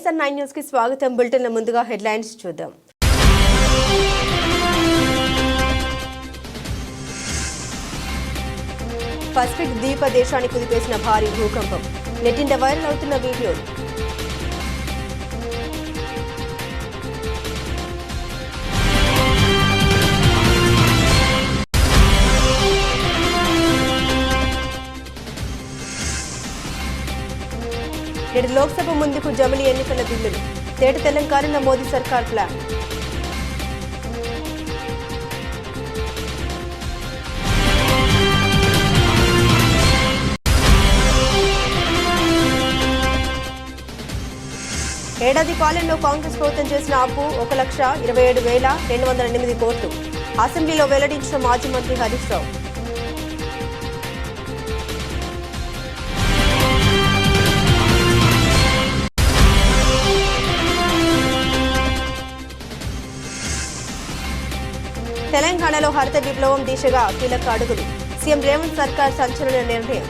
వైఎస్ఆర్9 news కి స్వాగతం. Bulletin ముందుగా హెడ్లైన్స్ చూద్దాం. పసిఫిక్ ద్వీప దేశాన్ని కుదిపేసిన భారీ భూకంపం. నెట్టింట వైరల్ అవుతున్న వీడియోలు. నేడు లోక్సభ ముందుకు జమిలి ఎన్నికల బిల్లులు. తేట తెలంగాణ మోదీ సర్కార్ ప్లాన్. ఏడాది పాలనలో కాంగ్రెస్ ప్రభుత్వం చేసిన అప్పు 1,27,208 కోట్లు. అసెంబ్లీలో వెల్లడించిన మాజీ మంత్రి హరీష్ రావు. తెలంగాణలో హరిత విప్లవం దిశగా కీలక అడుగులు. సీఎం రేవంత్ సర్కార్ సంచలన నిర్ణయం.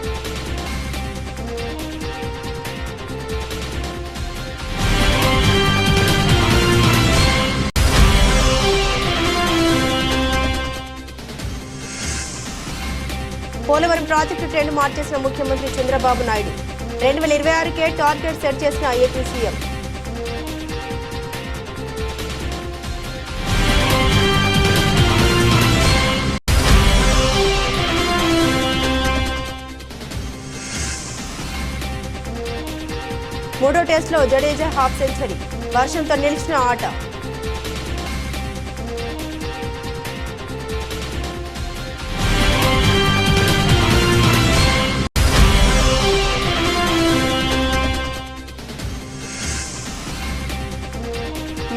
పోలవరం ప్రాజెక్టు ట్రెండ్ మార్చేసిన ముఖ్యమంత్రి చంద్రబాబు నాయుడు. 2026కే టార్గెట్ సెట్ చేసిన ఏపీ సీఎం. మూడో టెస్టులో జడేజా హాఫ్ సెంచరీ. వర్షంతో నిలిచిన ఆట.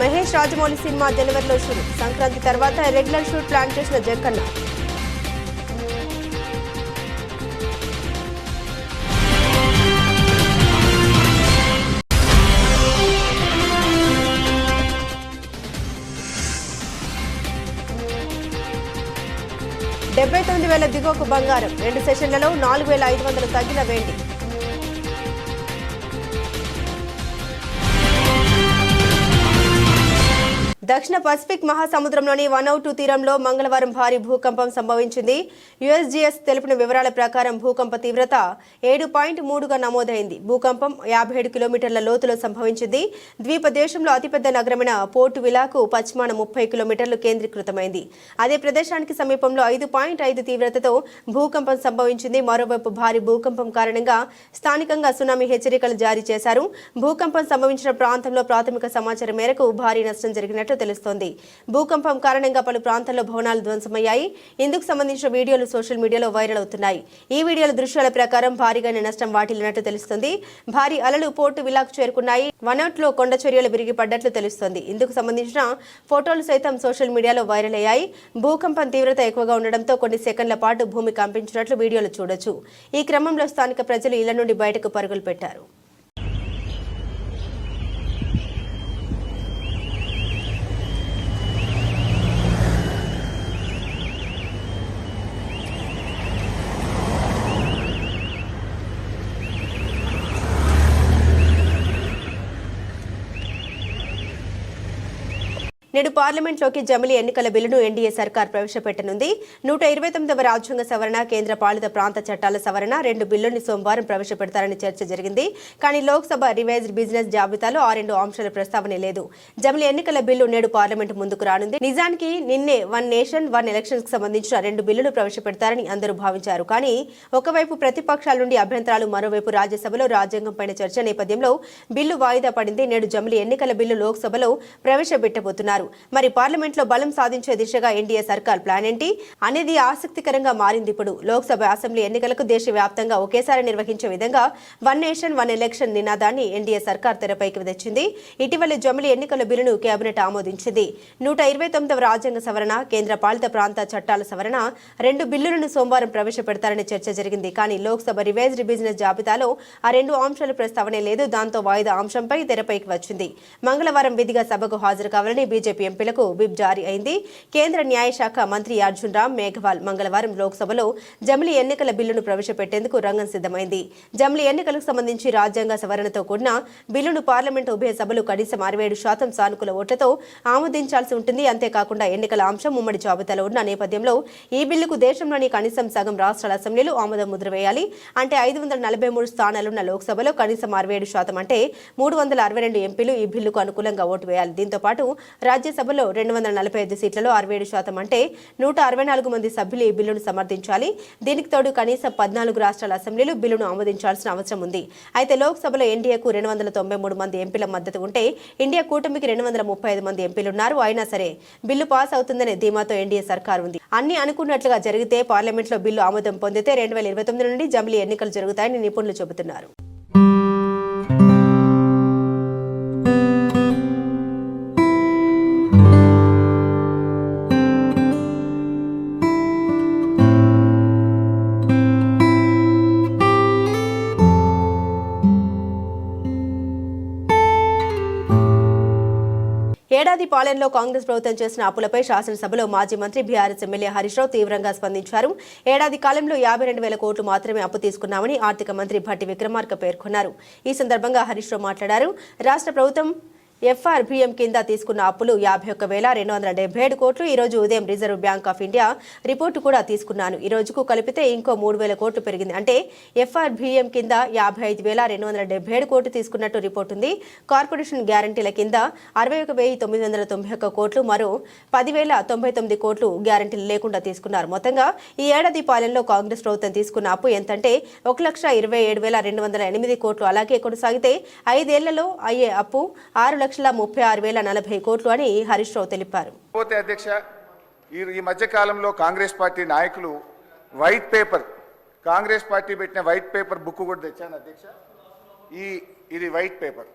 మహేష్ రాజమౌళి సినిమా జనవరిలో షూరు. సంక్రాంతి తర్వాత రెగ్యులర్ షూట్ ప్లాన్ చేసిన జక్కన్న. $79,000 దిగువకు బంగారం. 2 సెషన్లలో 4,500 తగ్గిన వెండి. దక్షిణ పసిఫిక్ మహాసముద్రంలోని వనౌటు తీరంలో మంగళవారం భారీ భూకంపం సంభవించింది. యుఎస్జిఎస్ తెలిపిన వివరాల ప్రకారం భూకంప తీవ్రత 7.3గా నమోదైంది. భూకంపం 57 కిలోమీటర్ల లోతులో సంభవించింది. ద్వీప దేశంలో అతిపెద్ద నగరమైన పోర్టు విలాకు పశ్చిమాన 30 కిలోమీటర్లు కేంద్రీకృతమైంది. అదే ప్రదేశానికి సమీపంలో 5.5 తీవ్రతతో భూకంపం సంభవించింది. మరోవైపు భారీ భూకంపం కారణంగా స్థానికంగా సునామీ హెచ్చరికలు జారీ చేశారు. భూకంపం సంభవించిన ప్రాంతంలో ప్రాథమిక సమాచారం మేరకు భారీ నష్టం జరిగినట్లు తెలుస్తోంది. భూకంపం కారణంగా పలు ప్రాంతాల్లో భవనాలు ధ్వంసమయ్యాయి. ఇందుకు సంబంధించిన వీడియోలు సోషల్ మీడియాలో వైరల్ అవుతున్నాయి. ఈ వీడియోల దృశ్యాల ప్రకారం భారీగానే నష్టం వాటిల్లినట్టు తెలుస్తుంది. భారీ అలలు పోర్టు విలాకు చేరుకున్నాయి. వనౌట్లో కొండ చర్యలు విరిగిపడ్డట్లు తెలుస్తోంది. ఇందుకు సంబంధించిన ఫోటోలు సైతం సోషల్ మీడియాలో వైరల్ అయ్యాయి. భూకంపం తీవ్రత ఎక్కువగా ఉండడంతో కొన్ని సెకండ్ల పాటు భూమి కంపించినట్లు వీడియోలు చూడొచ్చు. ఈ క్రమంలో స్థానిక ప్రజలు ఇళ్ల నుండి బయటకు పరుగులు పెట్టారు. నేడు పార్లమెంట్లోకి జమిలి ఎన్నికల బిల్లును ఎన్డీఏ సర్కార్ ప్రవేశపెట్టనుంది. 129వ రాజ్యాంగ సవరణ, కేంద్ర పాలిత ప్రాంత చట్టాల సవరణ 2 బిల్లుల్ని సోమవారం ప్రవేశపెడతారని చర్చ జరిగింది. కానీ లోక్సభ రివైజ్డ్ బిజినెస్ జాబితాలో ఆ 2 అంశాల ప్రస్తావనే లేదు. జమిలి ఎన్నికల బిల్లు నేడు పార్లమెంట్ ముందుకు రానుంది. నిజానికి నిన్నే వన్ నేషన్ వన్ ఎలక్షన్స్ కు సంబంధించిన 2 బిల్లులు ప్రవేశపెడతారని అందరూ భావించారు. కానీ ఒకవైపు ప్రతిపక్షాల నుండి అభ్యంతరాలు, మరోవైపు రాజ్యసభలో రాజ్యాంగం పైన చర్చ నేపథ్యంలో బిల్లు వాయిదా పడింది. నేడు జమిలి ఎన్నికల బిల్లు లోక్సభలో ప్రవేశపెట్టబోతున్నారు. మరి పార్లమెంట్లో బలం సాధించే దిశగా ఎన్డీఏ సర్కార్ ప్లాన్ ఏంటి అనేది ఆసక్తికరంగా మారింది. ఇప్పుడు లోక్సభ, అసెంబ్లీ ఎన్నికలకు దేశవ్యాప్తంగా ఒకేసారి నిర్వహించే విధంగా వన్ నేషన్ వన్ ఎలక్షన్ నినాదాన్ని ఎన్డీఏ సర్కార్ తెరపైకి తెచ్చింది. ఇటీవల జమిలి ఎన్నికల బిల్లును కేబినెట్ ఆమోదించింది. 129వ రాజ్యాంగ సవరణ, కేంద్ర పాలిత ప్రాంత చట్టాల సవరణ 2 బిల్లులను సోమవారం ప్రవేశపెడతారని చర్చ జరిగింది. కానీ లోక్సభ రివైజ్డ్ బిజినెస్ జాబితాలో ఆ 2 అంశాల ప్రస్తావనే లేదు. దాంతో వాయిదా అంశంపై తెరపైకి వచ్చింది. మంగళవారం విధిగా సభకు హాజరు కావాలని బీజేపీ బీజేపీ ఎంపీలకు విప్ జారీ అయింది. కేంద్ర న్యాయశాఖ మంత్రి అర్జున్ రామ్ మేఘవాల్ మంగళవారం లోక్సభలో జమిలీ ఎన్నికల బిల్లును ప్రవేశపెట్టేందుకు రంగం సిద్ధమైంది. జమిలీ ఎన్నికలకు సంబంధించి రాజ్యాంగ సవరణతో కూడిన బిల్లును పార్లమెంటు ఉభయ సభలు కనీసం 67% సానుకూల ఓట్లతో ఆమోదించాల్సి ఉంటుంది. అంతేకాకుండా ఎన్నికల అంశం ఉమ్మడి జాబితాలో ఉన్న నేపథ్యంలో ఈ బిల్లుకు దేశంలోని కనీసం సగం రాష్ట్రాల అసెంబ్లీలు ఆమోద ముద్ర వేయాలి. అంటే 543 స్థానాలున్న లోక్సభలో కనీసం 67% అంటే 362 ఎంపీలు ఈ బిల్లుకు అనుకూలంగా ఓటు వేయాలి. దీంతో పాటు రాజ్యసభలో 245 సీట్లలో 67% అంటే 164 మంది సభ్యులు ఈ బిల్లును సమర్థించాలి. దీనికి తోడు కనీసం 14 రాష్ట్రాల అసెంబ్లీలు బిల్లును ఆమోదించాల్సిన అవసరం ఉంది. అయితే లోక్సభలో ఎన్డీఏకు 293 మంది ఎంపీల మద్దతు ఉంటే ఇండియా కూటమికి 235 మంది ఎంపీలున్నారు. అయినా సరే బిల్లు పాస్ అవుతుందనే ధీమాతో ఎన్డీఏ సర్కారు ఉంది. అన్ని అనుకున్నట్లుగా జరిగితే పార్లమెంట్లో బిల్లు ఆమోదం పొందితే 2029 నుండి జమిలీ ఎన్నికలు జరుగుతాయని నిపుణులు చెబుతున్నారు. ఏడాది పాలనలో కాంగ్రెస్ ప్రభుత్వం చేసిన అప్పులపై శాసనసభలో మాజీ మంత్రి బీఆర్ఎస్ ఎమ్మెల్యే హరీష్ రావు తీవ్రంగా స్పందించారు. ఏడాది కాలంలో 52,000 కోట్లు మాత్రమే అప్పు తీసుకున్నామని ఆర్థిక మంత్రి భట్టి విక్రమార్క పేర్కొన్నారు. ఈ సందర్భంగా హరీష్ రావు మాట్లాడారు. రాష్ట్ర ప్రభుత్వం ఎఫ్ఆర్బిఎం కింద తీసుకున్న అప్పులు 51,277 కోట్లు. ఈ రోజు ఉదయం reserve bank of India report కూడా తీసుకున్నాను. ఈ రోజుకు కలిపితే ఇంకో 3,000 కోట్లు పెరిగింది. అంటే ఎఫ్ఆర్బిఎం కింద 55,277 కోట్లు తీసుకున్నట్టు రిపోర్టు ఉంది. కార్పొరేషన్ గ్యారంటీల కింద 61,991 కోట్లు, మరో 10,099 కోట్లు గ్యారంటీలు లేకుండా తీసుకున్నారు. మొత్తంగా ఈ ఏడాది పాలనలో కాంగ్రెస్ ప్రభుత్వం తీసుకున్న అప్పు ఎంతంటే 1,27,208 కోట్లు. అలాగే కొనసాగితే 5 ఏళ్లలో అయ్యే అప్పు 6,36,040 కోట్లు అని హరీష్ రావు తెలిపారు. అధ్యక్ష, ఈ మధ్య కాలంలో కాంగ్రెస్ పార్టీ నాయకులు వైట్ పేపర్, కాంగ్రెస్ పార్టీ పెట్టిన వైట్ పేపర్ బుక్ కూడా తెచ్చాను అధ్యక్ష. ఇది వైట్ పేపర్.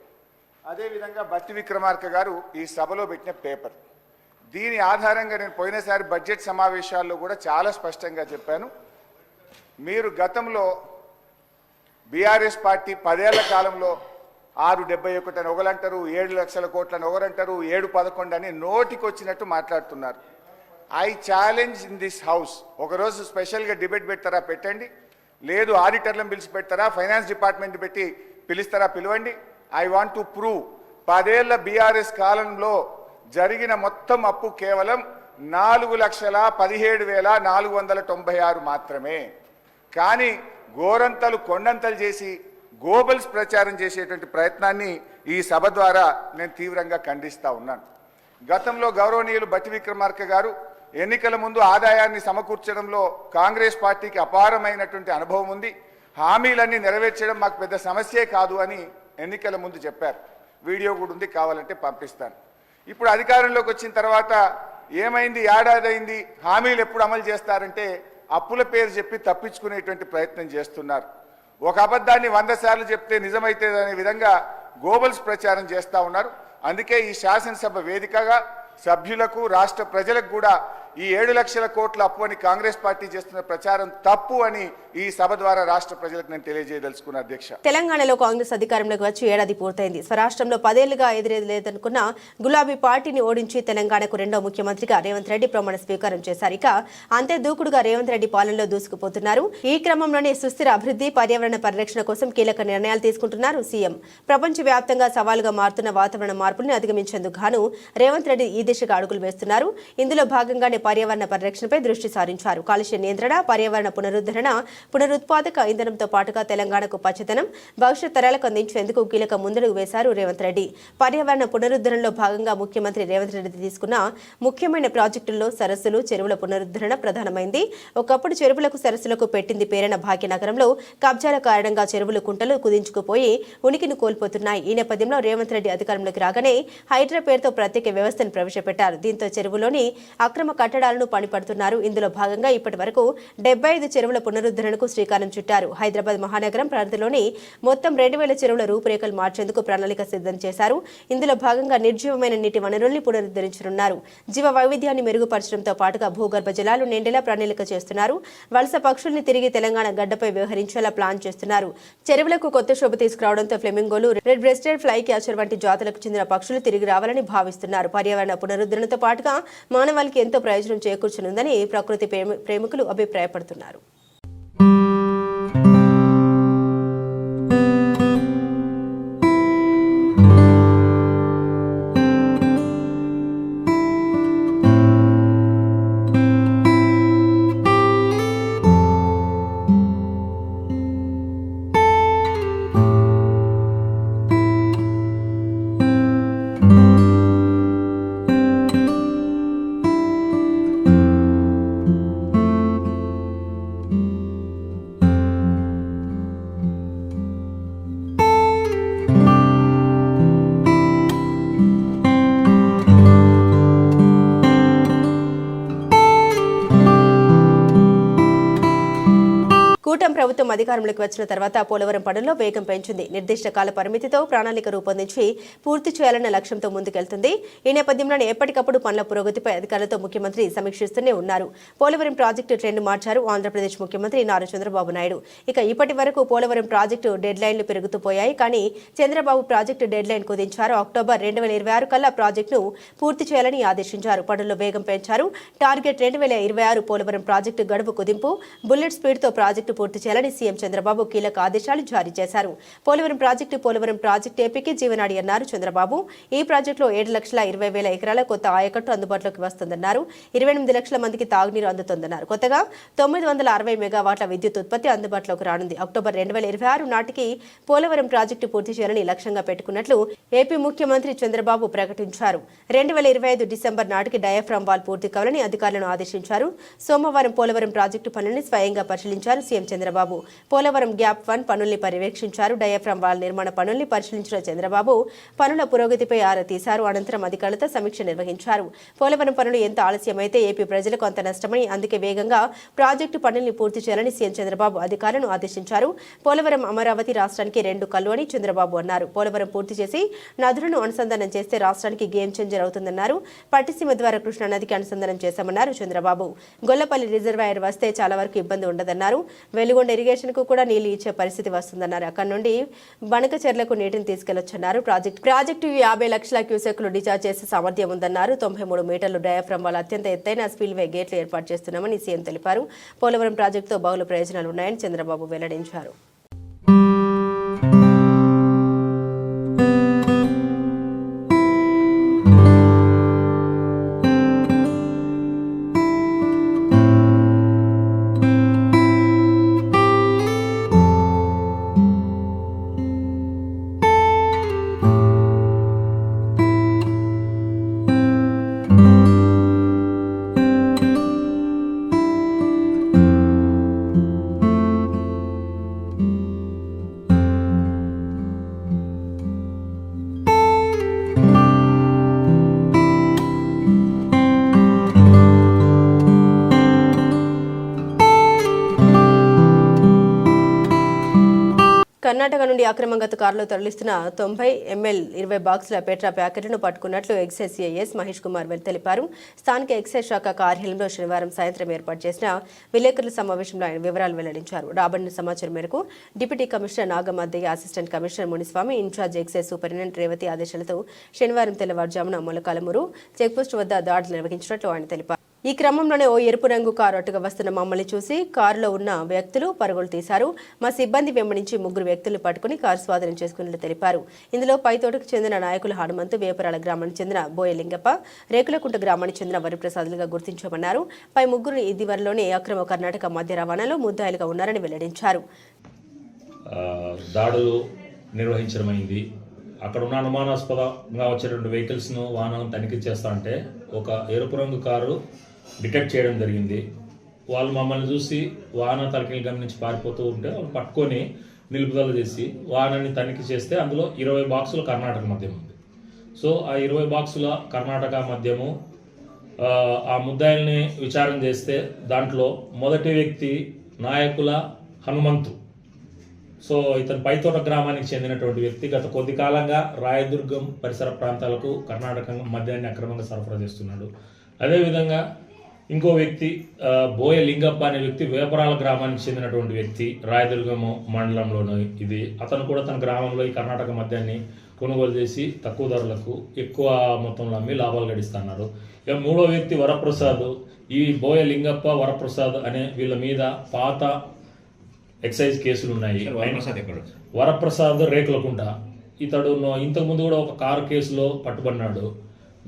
అదేవిధంగా భట్టి విక్రమార్క గారు ఈ సభలో పెట్టిన పేపర్. దీని ఆధారంగా నేను పోయినసారి బడ్జెట్ సమావేశాల్లో కూడా చాలా స్పష్టంగా చెప్పాను. మీరు గతంలో బీఆర్ఎస్ పార్టీ 10 ఏళ్ల కాలంలో 671 అని ఒకరంటారు, 7 లక్షల కోట్లని ఒకరంటారు, 711 అని నోటికి వచ్చినట్టు మాట్లాడుతున్నారు. I challenge in this house, ఒకరోజు స్పెషల్గా డిబేట్ పెడతారా పెట్టండి, లేదు ఆడిటర్లను పిలిచి పెడతారా, ఫైనాన్స్ డిపార్ట్మెంట్ పెట్టి పిలుస్తారా పిలవండి. ఐ వాంట్ టు ప్రూవ్ 10 ఏళ్ల బీఆర్ఎస్ కాలంలో జరిగిన మొత్తం అప్పు కేవలం 4,17,496 మాత్రమే. కానీ గోరంతలు కొండంతలు చేసి గోబల్స్ ప్రచారం చేసేటువంటి ప్రయత్నాన్ని ఈ సభ ద్వారా నేను తీవ్రంగా ఖండిస్తూ ఉన్నాను. గతంలో గౌరవనీయులు భట్టి విక్రమార్క గారు ఎన్నికల ముందు ఆదాయాన్ని సమకూర్చడంలో కాంగ్రెస్ పార్టీకి అపారమైనటువంటి అనుభవం ఉంది, హామీలన్నీ నెరవేర్చడం మాకు పెద్ద సమస్యే కాదు అని ఎన్నికల ముందు చెప్పారు. వీడియో కూడా ఉంది, కావాలంటే పంపిస్తాను. ఇప్పుడు అధికారంలోకి వచ్చిన తర్వాత ఏమైంది, ఏడాది అయింది, హామీలు ఎప్పుడు అమలు చేస్తారంటే అప్పుల పేరు చెప్పి తప్పించుకునేటువంటి ప్రయత్నం చేస్తున్నారు. ఒక అబద్ధాన్ని 100 సార్లు చెప్తే నిజమైతే అనే విధంగా గోబల్స్ ప్రచారం చేస్తూ ఉన్నారు. అందుకే ఈ శాసనసభ వేదికగా సభ్యులకు రాష్ట్ర ప్రజలకు కూడా ఈ 7 లక్షల కోట్ల అప్పు అని కాంగ్రెస్ పార్టీ చేస్తున్న ప్రచారం తప్పు అని ఈ సభ ద్వారా రాష్ట్ర ప్రజలకు నేను తెలియజేయదలుచుకున్న అధ్యక్ష. తెలంగాణలో కాంగ్రెస్ అధికారంలోకి వచ్చి ఏడాది పూర్తయింది. స్వరాష్ట్రంలో 10 ఏళ్లుగా ఎదురేదనుకున్న గులాబీ పార్టీని ఓడించి తెలంగాణకు రెండో ముఖ్యమంత్రిగా రేవంత్ రెడ్డి ప్రమాణ స్వీకారం చేశారు. ఇక అంతే దూకుడుగా రేవంత్ రెడ్డి పాలనలో దూసుకుపోతున్నారు. ఈ క్రమంలోనే సుస్థిర అభివృద్ధి, పర్యావరణ పరిరక్షణ కోసం కీలక నిర్ణయాలు తీసుకుంటున్నారు సీఎం. ప్రపంచవ్యాప్తంగా సవాలుగా మారుతున్న వాతావరణ మార్పుల్ని అధిగమించేందుకు గాను రేవంత్ రెడ్డి ఈ దిశగా అడుగులు వేస్తున్నారు. ఇందులో భాగంగానే పర్యావరణ పరిరక్షణపై దృష్టి సారించారు. కాలుష్య నియంత్రణ, పర్యావరణ పునరుద్ధరణ, పునరుత్పాదక ఇంధనంతో పాటుగా తెలంగాణకు పచ్చదనం, భవిష్యత్ తరాలకు అందించేందుకు కీలక ముందడుగు వేశారు రేవంత్ రెడ్డి. పర్యావరణ పునరుద్ధరణలో భాగంగా ముఖ్యమంత్రి రేవంత్ రెడ్డి తీసుకున్న ముఖ్యమైన ప్రాజెక్టుల్లో సరస్సులు, చెరువుల పునరుద్ధరణ ప్రధానమైంది. ఒకప్పుడు చెరువులకు, సరస్సులకు పెట్టింది పేరైన భాగ్యనగరంలో కబ్జాల కారణంగా చెరువులు, కుంటలు కుదించుకుపోయి ఉనికిని కోల్పోతున్నాయి. ఈ నేపథ్యంలో రేవంత్ రెడ్డి అధికారంలోకి రాగానే హైడ్రా పేరుతో ప్రత్యేక వ్యవస్థను ప్రవేశపెట్టారు. దీంతో చెరువులోని అక్రమ కట్టడాలను పనిపడుతున్నారు. ఇందులో భాగంగా ఇప్పటి వరకు 75 చెరువుల పునరుద్ధరణకు శ్రీకారం చుట్టారు. హైదరాబాద్ మహానగరం పరిధిలోని మొత్తం 2000 చెరువుల రూపురేఖలు మార్చేందుకు ప్రణాళిక సిద్ధం చేశారు. ఇందులో భాగంగా నిర్జీవమైన నీటి వనరుల్ని పునరుద్ధరించనున్నారు. జీవ వైవిధ్యాన్ని మెరుగుపరచడంతో పాటుగా భూగర్భ జలాలు నిండేలా ప్రణాళిక చేస్తున్నారు. వలస పక్షుల్ని తిరిగి తెలంగాణ గడ్డపై వ్యవహరించేలా ప్లాన్ చేస్తున్నారు. చెరువులకు కొత్త శోభ తీసుకురావడంతో ఫ్లెమింగోలు, రెడ్ బ్రెస్టెడ్ ఫ్లై క్యాచర్ వంటి జాతులకు చెందిన పక్షులు తిరిగి రావాలని భావిస్తున్నారు. పర్యావరణ పునరుద్ధరణతో పాటుగా మానవాళికి ఎంతో ప్రయోజనం చేకూర్చనుందని ప్రకృతి ప్రేమికులు అభిప్రాయపడుతున్నారు. కూటమి ప్రభుత్వం అధికారంలోకి వచ్చిన తర్వాత పోలవరం పనుల్లో వేగం పెంచింది. నిర్దిష్ట కాల పరిమితితో ప్రణాళిక రూపొందించి పూర్తి చేయాలన్న లక్ష్యంతో ముందుకెళ్తుంది. ఈ నేపథ్యంలోనే ఎప్పటికప్పుడు పనుల పురోగతిపై అధికారులతో ముఖ్యమంత్రి సమీక్షిస్తూనే ఉన్నారు. పోలవరం ప్రాజెక్టు ట్రెండ్ మార్చారు ఆంధ్రప్రదేశ్ ముఖ్యమంత్రి నారా చంద్రబాబు నాయుడు. ఇక ఇప్పటి వరకు పోలవరం ప్రాజెక్టు డెడ్ లైన్లు పెరుగుతూ పోయాయి. కానీ చంద్రబాబు ప్రాజెక్టు డెడ్ లైన్ కుదించారు. అక్టోబర్ 2026 కల్లా ప్రాజెక్టును పూర్తి చేయాలని ఆదేశించారు. పనుల్లో వేగం పెంచారు. టార్గెట్ 2026 పోలవరం ప్రాజెక్టు గడువు కుదింపు, బుల్లెట్ స్పీడ్తో ప్రాజెక్టు పూర్తి చేయాలని సీఎం చంద్రబాబు కీలక ఆదేశాలు జారీ చేశారు. పోలవరం ప్రాజెక్టు ఏపీకి జీవనాడి అన్నారు చంద్రబాబు. ఈ ప్రాజెక్టులో 7,20,000 ఎకరాల కొత్త ఆయకట్టు అందుబాటులోకి వస్తుందన్నారు. 28 లక్షల మందికి తాగునీరు అందుతుందన్నారు. కొత్తగా 960 మెగావాట్ల విద్యుత్ ఉత్పత్తి అందుబాటులోకి రానుంది. అక్టోబర్ 2026 నాటికి పోలవరం ప్రాజెక్టు పూర్తి చేయాలని లక్ష్యంగా పెట్టుకున్నట్లు ఏపీ ముఖ్యమంత్రి చంద్రబాబు ప్రకటించారు. 2025 డిసెంబర్ నాటికి డయాఫ్రామ్ వాల్ పూర్తి కావాలని అధికారులను ఆదేశించారు. సోమవారం పోలవరం ప్రాజెక్టు పనులను స్వయంగా పరిశీలించారు సీఎం చంద్రబాబు. పోలవరం గ్యాప్ 1 పనుల్ని పర్యవేక్షించారు. డయాఫ్రామ్ వాల్ నిర్మాణ పనుల్ని పరిశీలించిన చంద్రబాబు పనుల పురోగతిపై ఆరా తీశారు. అనంతరం అధికారులతో సమీక్ష నిర్వహించారు. పోలవరం పనులు ఎంత ఆలస్యమైతే ఏపీ ప్రజలకు అంత నష్టమని, అందుకే వేగంగా ప్రాజెక్టు పనుల్ని పూర్తి చేయాలని సీఎం చంద్రబాబు అధికారులను ఆదేశించారు. పోలవరం అమరావతి రాష్ట్రానికి 2 కళ్ళు అని చంద్రబాబు అన్నారు. పోలవరం పూర్తి చేసి నదులను అనుసంధానం చేస్తే రాష్ట్రానికి గేమ్ చేంజర్ అవుతుందన్నారు. పట్టిసీమ ద్వారా కృష్ణానదికి అనుసంధానం చేశామన్నారు చంద్రబాబు. గొల్లపల్లి రిజర్వాయర్ వస్తే చాలా వరకు ఇబ్బంది ఉండదన్నారు. వెలుగొండ ఇరిగేషన్ కు కూడా నీళ్లు ఇచ్చే పరిస్థితి వస్తుందన్నారు. అక్కడి నుండి బనకచెర్లకు నీటిని తీసుకెళ్లొచ్చన్నారు. ప్రాజెక్టు 50 లక్షల క్యూసెక్లు డిశ్చార్జ్ చేసే సామర్థ్యం ఉందన్నారు. 93 మీటర్లు డయాఫ్రామ్ వల్ల అత్యంత ఎత్తైన స్పిల్వే గేట్లు ఏర్పాటు చేస్తున్నామని సీఎం తెలిపారు. పోలవరం ప్రాజెక్టుతో బహుళ ప్రయోజనాలు ఉన్నాయని చంద్రబాబు వెల్లడించారు. కర్ణాటక నుండి అక్రమంగా కారులో తరలిస్తున్న 90 ml 20 బాక్సుల పెట్రా ప్యాకెట్లను పట్టుకున్నట్లు ఎక్సైజ్ సిఐఎస్ మహేష్ కుమార్ తెలిపారు. స్థానిక ఎక్సైజ్ శాఖ కార్యాలయంలో శనివారం సాయంత్రం ఏర్పాటు చేసిన విలేకరుల సమావేశంలో ఆయన వివరాలు వెల్లడించారు. రాబడిన సమాచారం మేరకు deputy commissioner Nagamaddayya, assistant commissioner Muniswamy, incharge excise superintendent Revathi ఆదేశాలతో శనివారం తెల్లవారుజామున మొలకాలమూరు చెక్పోస్ట్ వద్ద దాడులు నిర్వహించినట్లు ఆయన తెలిపారు. ఈ క్రమంలోనే ఓ ఎరుపు రంగు కారు అటుగా వస్తున్న మమ్మల్ని చూసి కారులో ఉన్న వ్యక్తులు పరుగులు తీశారు. మా సిబ్బంది వెంబడించి 3 వ్యక్తులను పట్టుకుని కారు స్వాధీనం చేసుకున్నట్లు తెలిపారు. ఇందులో పైతోటకు చెందిన నాయకులు హనుమంతు, వేపరాల గ్రామానికి చెందిన బోయలింగప్ప, రేకులకుంట గ్రామానికి చెందిన వరిప్రసాదులుగా గుర్తించామన్నారు. పై 3 ఇదివరలోనే అక్రమ కర్ణాటక మద్య రవాణాలో ముద్దాయిలుగా ఉన్నారని వెల్లడించారు. దాడులు నిర్వహించడమైంది. అక్కడ ఉన్న అనుమానాస్పదంగా వచ్చే 2 వెహికల్స్ను వాహనం తనిఖీ చేస్తా అంటే ఒక ఎరుపు రంగు కారు డిటెక్ట్ చేయడం జరిగింది. వాళ్ళు మమ్మల్ని చూసి వాహన తనిఖీలు గమనించి పారిపోతూ ఉంటే వాళ్ళు పట్టుకొని నిలుపుదల చేసి వాహనాన్ని తనిఖీ చేస్తే అందులో 20 బాక్సుల కర్ణాటక మద్యం ఉంది. సో ఆ 20 బాక్సుల కర్ణాటక మద్యము ఆ ముద్దాయిల్ని విచారణ చేస్తే దాంట్లో మొదటి వ్యక్తి నాయకుల హనుమంతు. సో ఇతను పైతోట గ్రామానికి చెందినటువంటి వ్యక్తి. గత కొద్ది కాలంగా రాయదుర్గం పరిసర ప్రాంతాలకు కర్ణాటక మద్యాన్ని అక్రమంగా సరఫరా చేస్తున్నాడు. అదేవిధంగా ఇంకో వ్యక్తి బోయ లింగప్ప అనే వ్యక్తి వేపరాల గ్రామానికి చెందినటువంటి వ్యక్తి, రాయదుర్గం మండలంలోని ఇది. అతను కూడా తన గ్రామంలో ఈ కర్ణాటక మద్యాన్ని కొనుగోలు చేసి తక్కువ ధరలకు ఎక్కువ మొత్తంలో అమ్మి లాభాలు గడిస్తున్నారు. ఇక మూడో వ్యక్తి వరప్రసాద్. ఈ బోయ లింగప్ప, వరప్రసాద్ అనే వీళ్ళ మీద పాత ఎక్సైజ్ కేసులు ఉన్నాయి. వరప్రసాద్ రేకులకుంట. ఇతడు ఇంతకుముందు కూడా ఒక కారు కేసులో పట్టుబడినాడు.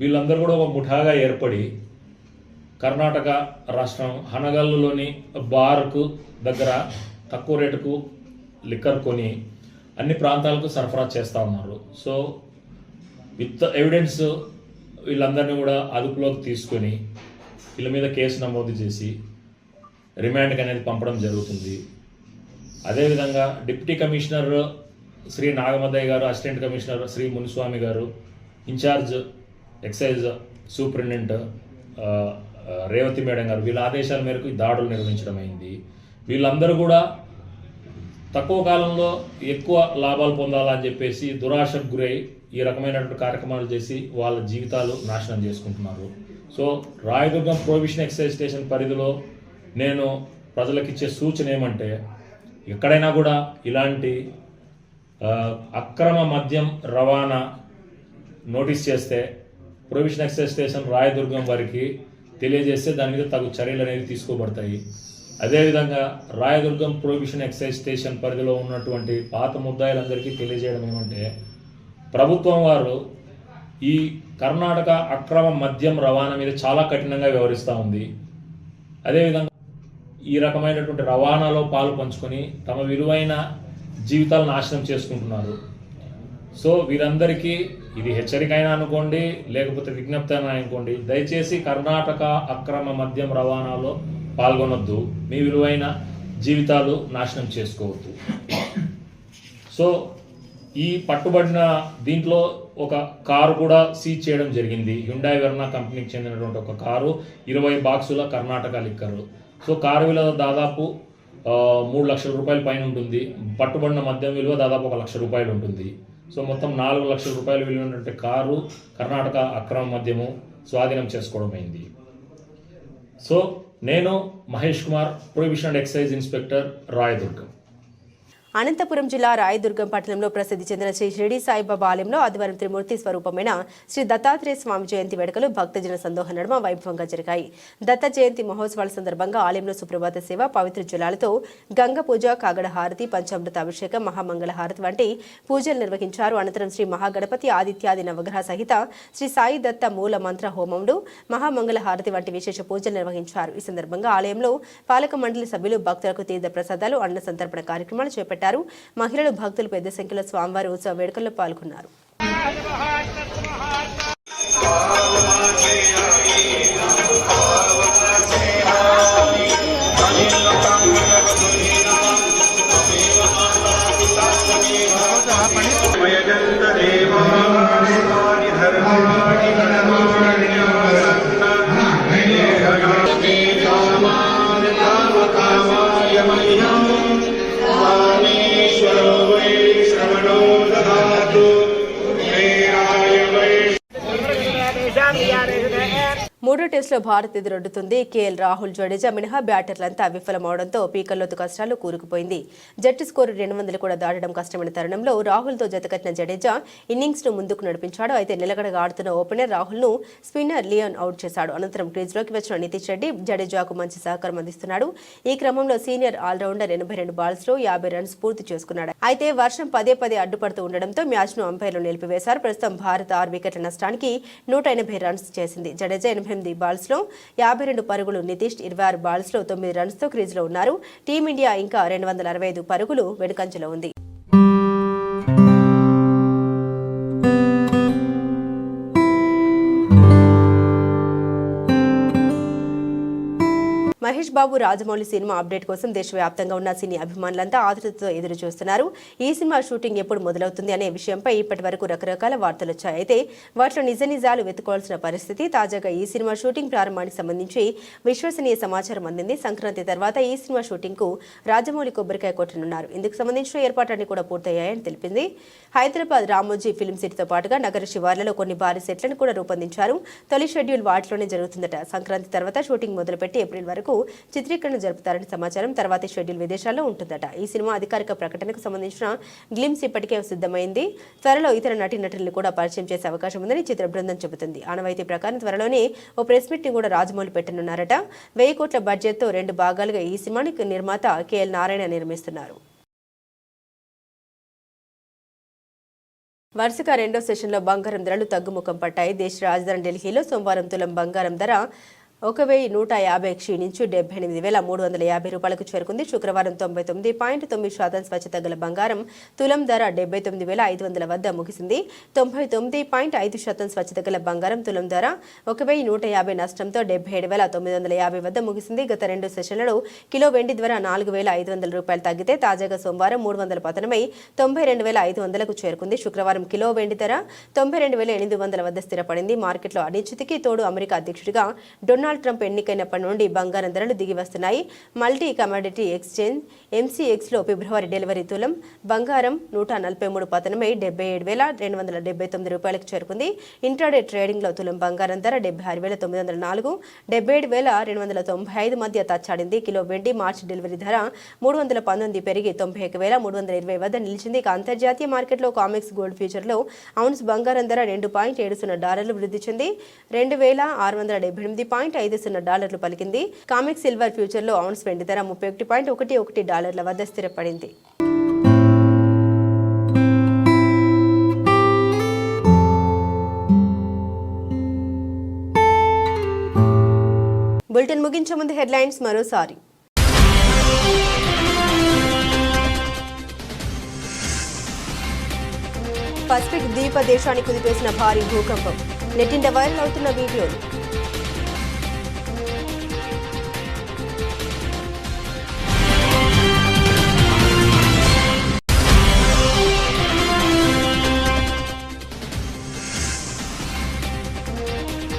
వీళ్ళందరూ కూడా ఒక ముఠాగా ఏర్పడి కర్ణాటక రాష్ట్రం హనగల్లులోని బార్కు దగ్గర తక్కువ రేటుకు లిక్కర్ కొని అన్ని ప్రాంతాలకు సరఫరా చేస్తూ ఉన్నారు. సో విత్ ఎవిడెన్స్ వీళ్ళందరినీ కూడా అదుపులోకి తీసుకొని వీళ్ళ మీద కేసు నమోదు చేసి రిమాండ్కి అనేది పంపడం జరుగుతుంది. అదేవిధంగా డిప్యూటీ కమిషనర్ శ్రీ నాగమదయ్య గారు, అసిస్టెంట్ కమిషనర్ శ్రీ మునిస్వామి గారు, incharge excise superintendent Revathi madam గారు వీళ్ళ ఆదేశాల మేరకు ఈ దాడులు నిర్వహించడం అయింది. వీళ్ళందరూ కూడా తక్కువ కాలంలో ఎక్కువ లాభాలు పొందాలని చెప్పేసి దురాశకు గురై ఈ రకమైనటువంటి కార్యక్రమాలు చేసి వాళ్ళ జీవితాలు నాశనం చేసుకుంటున్నారు. So Rayadurgam prohibition excise station పరిధిలో నేను ప్రజలకు ఇచ్చే సూచన ఏమంటే, ఎక్కడైనా కూడా ఇలాంటి అక్రమ మద్యం రవాణా నోటీస్ చేస్తే ప్రొహిబిషన్ ఎక్సైజ్ స్టేషన్ రాయదుర్గం వారికి తెలియజేస్తే దాని మీద తగు చర్యలు అనేవి తీసుకోబడతాయి. అదేవిధంగా రాయదుర్గం ప్రొహిబిషన్ ఎక్సైజ్ స్టేషన్ పరిధిలో ఉన్నటువంటి పాత ముద్దాయిలందరికీ తెలియజేయడం ఏమంటే, ప్రభుత్వం వారు ఈ కర్ణాటక అక్రమ మద్యం రవాణా మీద చాలా కఠినంగా వ్యవహరిస్తూ ఉంది. అదేవిధంగా ఈ రకమైనటువంటి రవాణాలో పాలు పంచుకొని తమ విలువైన జీవితాలను నాశనం చేసుకుంటున్నారు. సో వీరందరికీ ఇది హెచ్చరిక అయినా అనుకోండి, లేకపోతే విజ్ఞప్తి అయినా అనుకోండి, దయచేసి కర్ణాటక అక్రమ మద్యం రవాణాలో పాల్గొనొద్దు, మీ విలువైన జీవితాలు నాశనం చేసుకోవద్దు. సో ఈ పట్టుబడిన దీంట్లో ఒక కారు కూడా సీజ్ చేయడం జరిగింది. హ్యుండాయ్ వెర్నా కంపెనీకి చెందినటువంటి ఒక కారు, 20 బాక్సుల కర్ణాటక లిక్కరు. సో కారు విలువ దాదాపు 3 లక్షల రూపాయల పైన ఉంటుంది. పట్టుబడిన మద్యం విలువ దాదాపు 1 లక్ష రూపాయలు ఉంటుంది. సో మొత్తం 4 లక్షల రూపాయల విలువైనటువంటి కారు కర్ణాటక అక్రమ మద్యము స్వాధీనం చేసుకోవడం అయింది. సో నేను Mahesh Kumar, prohibition and excise inspector, Rayadurgam. Anantapuram జిల్లా రాయదుర్గం పట్టణంలో ప్రసిద్ధి చెందిన శ్రీ షిరిడి సాయిబాబా ఆలయంలో ఆదివారం త్రిమూర్తి స్వరూపమైన శ్రీ దత్తాత్రేయ స్వామి జయంతి వేడుకలు భక్తజన సందోహ నడుమ వైభవంగా జరిగాయి. దత్త జయంతి మహోత్సవాల సందర్భంగా ఆలయంలో సుప్రభాత సేవ, పవిత్ర జలాలతో గంగ పూజ, కాగడ హారతి, పంచామృత అభిషేకం, మహామంగళ హారతి వంటి పూజలు నిర్వహించారు. అనంతరం శ్రీ మహాగణపతి, ఆదిత్యాది నవగ్రహ సహిత శ్రీ సాయి దత్త మూల మంత్ర హోమములు, మహామంగళ హారతి వంటి విశేష పూజలు నిర్వహించారు. ఈ సందర్భంగా ఆలయంలో పాలక మండలి సభ్యులు భక్తులకు తీర్థ ప్రసాదాలు, అన్న సంతర్పణ కార్యక్రమాలు చేపట్టారు. మహిళలు, భక్తులు పెద్ద సంఖ్యలో స్వామివారి ఉత్సవ వేడుకల్లో పాల్గొన్నారు. మూడో టెస్టులో భారత్ ఎదురొడ్డుతుంది. కేఎల్ రాహుల్, జడేజా మినహా బ్యాటర్లంతా విఫలమవడంతో పీకల్లోతు కష్టాలు కూరుకుపోయింది. జట్టు స్కోరు 200 కూడా దాటడం కష్టమైన తరుణంలో రాహుల్తో జతకట్టిన జడేజా ఇన్నింగ్స్ను ముందుకు నడిపించాడు. అయితే నిలకడగా ఆడుతున్న ఓపెనర్ రాహుల్ను స్పిన్నర్ లియోన్ అవుట్ చేశాడు. అనంతరం క్రీజ్లోకి వచ్చిన నితీష్ రెడ్డి జడేజాకు మంచి సహకారం అందిస్తున్నాడు. ఈ క్రమంలో సీనియర్ ఆల్రౌండర్ 82 బాల్స్లో 50 రన్స్ పూర్తి చేసుకున్నాడు. అయితే వర్షం పదే అడ్డుపడుతూ ఉండడంతో మ్యాచ్ను అంపైర్లు నిలిపివేశారు. ప్రస్తుతం భారత్ 6 వికెట్ల నష్టానికి 180 రన్స్ చేసింది. జడేజా 88 బాల్స్లో 52 పరుగులు, నితీష్ 26 బాల్స్లో 9 రన్స్తో క్రీజ్లో ఉన్నారు. టీమిండియా ఇంకా 265 పరుగులు వెనుకంజలో ఉంది. మహేష్ మహేష్ బాబు రాజమౌళి సినిమా అప్డేట్ కోసం దేశవ్యాప్తంగా ఉన్న సినీ అభిమానులంతా ఆతృతతో ఎదురు చూస్తున్నారు. ఈ సినిమా షూటింగ్ ఎప్పుడు మొదలవుతుంది అనే విషయంపై ఇప్పటి వరకు రకరకాల వార్తలు వచ్చాయి. అయితే వాటిలో నిజాలు వెతుకోవాల్సిన పరిస్థితి. తాజాగా ఈ సినిమా షూటింగ్ ప్రారంభానికి సంబంధించి విశ్వసనీయ సమాచారం అందింది. సంక్రాంతి తర్వాత ఈ సినిమా షూటింగ్ కు రాజమౌళి కొబ్బరికాయ కొట్టనున్నారు. ఇందుకు సంబంధించిన ఏర్పాట్లన్నీ కూడా పూర్తయ్యాయని తెలిపింది. హైదరాబాద్ రామోజీ ఫిల్మ్ సిటీతో పాటుగా నగర శివార్లలో కొన్ని భారీ సెట్లను కూడా రూపొందించారు. తొలి షెడ్యూల్ వాటిలోనే జరుగుతుందట. సంక్రాంతి తర్వాత షూటింగ్ మొదలుపెట్టి ఏప్రిల్ వరకు చిత్రీకరణ జరుపుతారని సమాచారం. తర్వాతి షెడ్యూల్ విదేశాల్లో ఉంటుందట. ఈ సినిమా అధికారిక ప్రకటనకు సంబంధించిన గ్లిమ్స్ ఇప్పటికే సిద్ధమైంది. త్వరలో ఇతర నటీనటులను కూడా పరిచయం చేసే అవకాశం ఉందని చిత్ర బృందం చెబుతుంది. ఆనవాయితీ ప్రకారం త్వరలోనే ఓ ప్రెస్ మీట్ ని కూడా రాజమౌళి పెట్టనున్నారట. 1000 కోట్ల బడ్జెట్ తో 2 భాగాలుగా ఈ సినిమాని నిర్మాత కేఎల్ నారాయణ నిర్మిస్తున్నారు. వరుసగా రెండో సెషన్లో బంగారం ధరలు తగ్గుముఖం పట్టాయి. దేశ రాజధాని ఢిల్లీలో సోమవారం తులం బంగారం ధర 1150 క్షీణించి 78,350 రూపాయలకు చేరుకుంది. శుక్రవారం 99.9% స్వచ్ఛత గల బంగారం తులం ధర 79,500 వద్ద ముగిసింది. 99.5% స్వచ్ఛత గల బంగారం తులం ధర 1,150 నష్టంతో 77,950 వద్ద ముగిసింది. గత 2 సెషన్లలో కిలో వెండి ధర 4,500 రూపాయలు తగ్గితే తాజాగా సోమవారం 300 పతనమై 92,500కు చేరుకుంది. శుక్రవారం కిలో వెండి ధర 92,800 వద్ద స్థిరపడింది. మార్కెట్లో అనిశ్చితికి తోడు అమెరికా అధ్యక్షుడిగా డొనాల్డ్ ట్రంప్ ఎన్నికైనప్పటి నుండి బంగారం ధరలు దిగి వస్తున్నాయి. మల్టీ కమాడిటీ ఎక్స్చేంజ్ MCX లో ఫిబ్రవరి డెలివరీ తులం బంగారం 143 పతనమై 77,279 రూపాయలకు చేరుకుంది. ఇంట్రాడే ట్రేడింగ్ లో తులం బంగారం ధర 76,904, 77,295 మధ్య తచ్చాడింది. కిలో వెండి మార్చి డెలివరీ ధర 319 పెరిగి 91,320 వద్ద నిలిచింది. ఇక అంతర్జాతీయ మార్కెట్లో కామెక్స్ గోల్డ్ ఫ్యూచర్ లో ఔన్స్ బంగారం ధర $2.70 వృద్ధి చెంది $2,678.50 పలికింది. కామెక్స్ సిల్వర్ ఫ్యూచర్ లో ఔన్స్ వెండి ధర $31.11 వద్ద స్థిరపడింది. బులెటిన్ ముగించే ముందు హెడ్లైన్స్ మరోసారి. పసిఫిక్ ద్వీప దేశాన్ని కుదిపేసిన భారీ భూకంపం. నెట్టింట వైరల్ అవుతున్న వీడియోలు.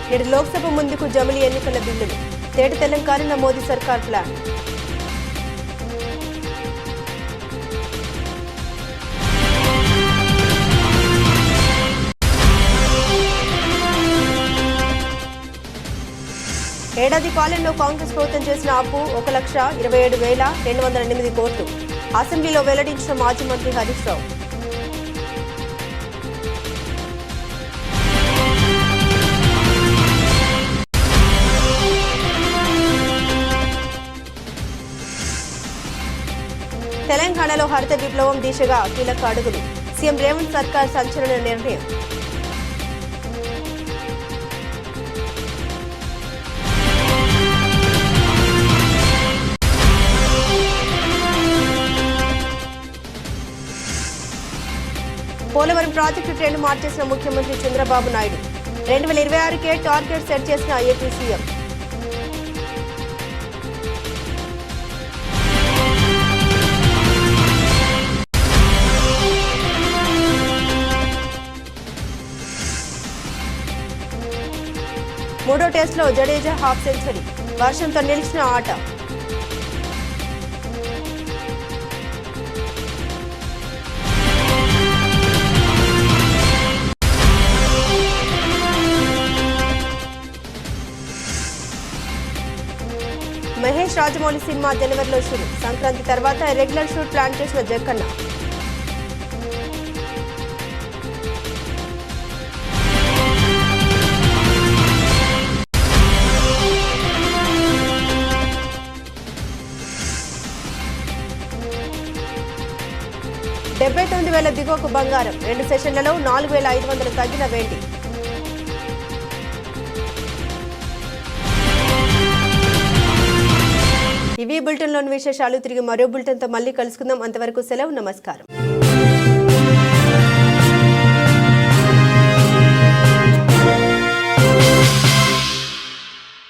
నేడు లోక్సభ ముందుకు జమిలీ ఎన్నికల బిల్లులు. తేట తెలంగాణ మోదీ సర్కార్ ప్లాన్. ఏడాది పాలనలో కాంగ్రెస్ ప్రభుత్వం చేసిన అప్పు 1,27,208 కోట్లు. అసెంబ్లీలో వెల్లడించిన మాజీ మంత్రి హరీష్ రావు. తెలంగాణలో హరిత విప్లవం దిశగా కీలక అడుగులు. సీఎం రేవంత్ సర్కార్ సంచలన నిర్ణయం. పోలవరం ప్రాజెక్టు ట్రెండ్ మార్చేసిన ముఖ్యమంత్రి చంద్రబాబు నాయుడు. 2026కే టార్గెట్ సెట్ చేసిన ఏపీ సీఎం. మూడో టెస్టులో జడేజా హాఫ్ సెంచరీ. వర్షంతో నిలిచిన ఆట. మహేష్ రాజమౌళి సినిమా జనవరిలో షూరు. సంక్రాంతి తర్వాత రెగ్యులర్ షూట్ ప్లాన్ చేసిన జక్కన్న. $79,000 దిగువకు బంగారం. 2 సెషన్లలో 4,500 తగ్గిన వెండి. ఇవి బులెటిన్లోని విశేషాలు. తిరిగి మరో బులెటిన్తో మళ్ళీ కలుసుకుందాం. అంతవరకు సెలవు. నమస్కారం.